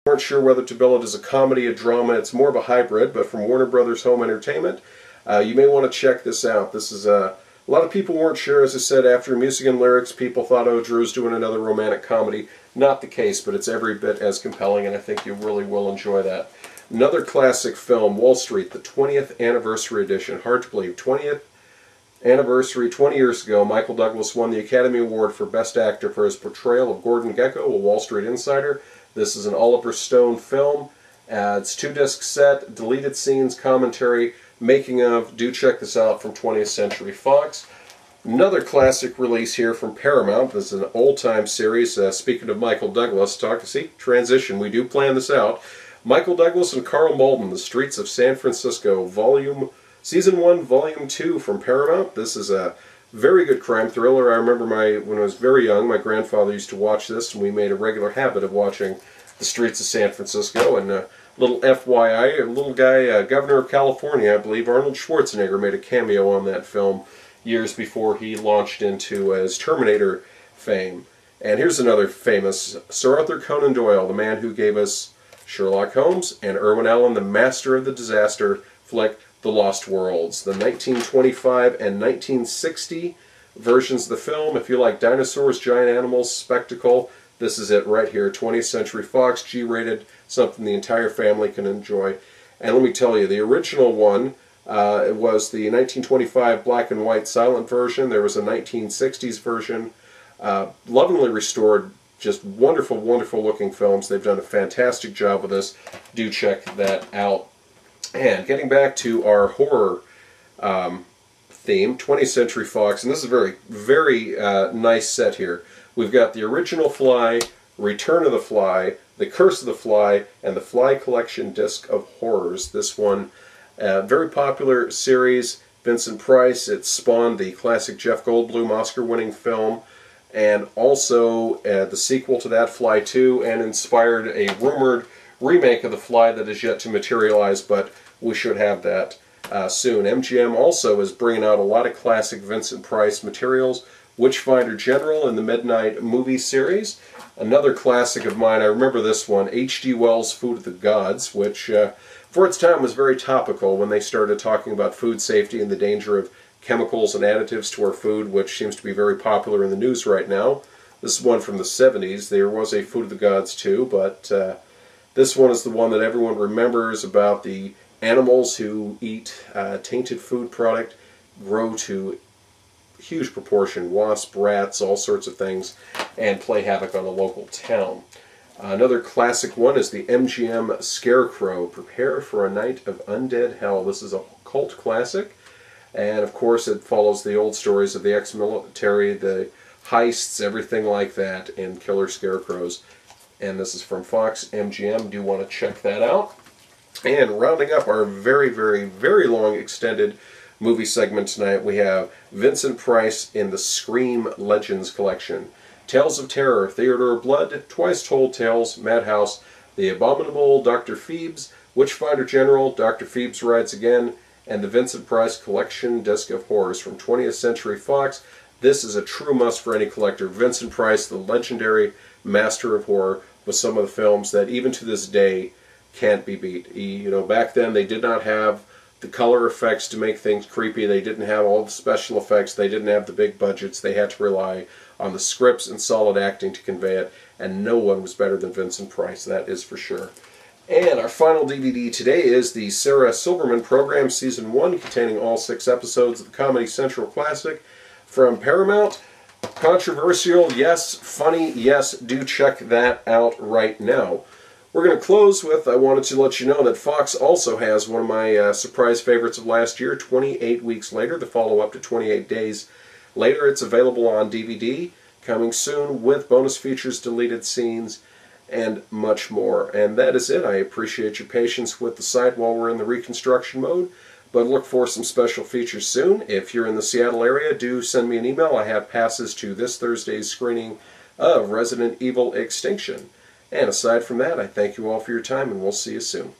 weren't sure whether to bill it as a comedy, a drama. It's more of a hybrid, but from Warner Brothers Home Entertainment. You may want to check this out. This is a lot of people weren't sure, as I said, after music and lyrics, people thought, oh, Drew's doing another romantic comedy. Not the case, but it's every bit as compelling, and I think you really will enjoy that. Another classic film, Wall Street, the 20th Anniversary Edition. Hard to believe. 20th Anniversary, 20 years ago, Michael Douglas won the Academy Award for Best Actor for his portrayal of Gordon Gekko, a Wall Street insider. This is an Oliver Stone film. It's 2-disc set, deleted scenes, commentary, making of. Do check this out from 20th Century Fox. Another classic release here from Paramount. This is an old-time series. Speaking of Michael Douglas, transition. We do plan this out. Michael Douglas and Carl Malden, The Streets of San Francisco, Season 1, Volume 2 from Paramount. This is a very good crime thriller. I remember when I was very young, my grandfather used to watch this, and we made a regular habit of watching The Streets of San Francisco. And little FYI, a little guy, Governor of California, I believe, Arnold Schwarzenegger, made a cameo on that film years before he launched into his Terminator fame. And here's another famous, Sir Arthur Conan Doyle, the man who gave us Sherlock Holmes, and Irwin Allen, the master of the disaster flick, The Lost Worlds. The 1925 and 1960 versions of the film. If you like dinosaurs, giant animals, spectacle, this is it right here. 20th Century Fox, G-rated, something the entire family can enjoy. And let me tell you, the original one, it was the 1925 black and white silent version. There was a 1960s version. Lovingly restored, just wonderful, wonderful looking films. They've done a fantastic job with this. Do check that out. And getting back to our horror theme, 20th Century Fox, and this is a very, very nice set here. We've got the original Fly, Return of the Fly, The Curse of the Fly, and the Fly Collection Disc of Horrors. This one, very popular series. Vincent Price. It spawned the classic Jeff Goldblum Oscar-winning film, and also the sequel to that, Fly 2, and inspired a rumored remake of The Fly that is yet to materialize, but we should have that soon. MGM also is bringing out a lot of classic Vincent Price materials. Witchfinder General in the Midnight Movie series. Another classic of mine, I remember this one, H.G. Wells' Food of the Gods, which for its time was very topical when they started talking about food safety and the danger of chemicals and additives to our food, which seems to be very popular in the news right now. This is one from the 70s. There was a Food of the Gods too, but this one is the one that everyone remembers about the animals who eat tainted food product, grow to huge proportion, wasp, rats, all sorts of things, and play havoc on a local town. Another classic one is the MGM Scarecrow, Prepare for a Night of Undead Hell. This is a cult classic, and of course it follows the old stories of the ex-military, the heists, everything like that, and killer scarecrows. And this is from Fox MGM. Do want to check that out. And rounding up our very, very, very long extended movie segment tonight, we have Vincent Price in the Scream Legends collection. Tales of Terror, Theater of Blood, Twice Told Tales, Madhouse, The Abominable Dr. Phoebes, Witchfinder General, Dr. Phoebes Rides Again, and the Vincent Price Collection Disc of Horrors from 20th Century Fox. This is a true must for any collector. Vincent Price, the legendary master of horror, with some of the films that even to this day can't be beat. Back then they did not have the color effects to make things creepy. They didn't have all the special effects. They didn't have the big budgets. They had to rely on the scripts and solid acting to convey it, and no one was better than Vincent Price, that is for sure. And our final DVD today is the Sarah Silverman program, Season 1, containing all 6 episodes of the Comedy Central Classic from Paramount. Controversial, yes. Funny, yes. Do check that out right now. We're going to close with, I wanted to let you know that Fox also has one of my surprise favorites of last year, 28 Weeks Later, the follow-up to 28 Days Later. It's available on DVD, coming soon with bonus features, deleted scenes, and much more. And that is it. I appreciate your patience with the site while we're in the reconstruction mode, but look for some special features soon. If you're in the Seattle area, do send me an email. I have passes to this Thursday's screening of Resident Evil Extinction. And aside from that, I thank you all for your time, and we'll see you soon.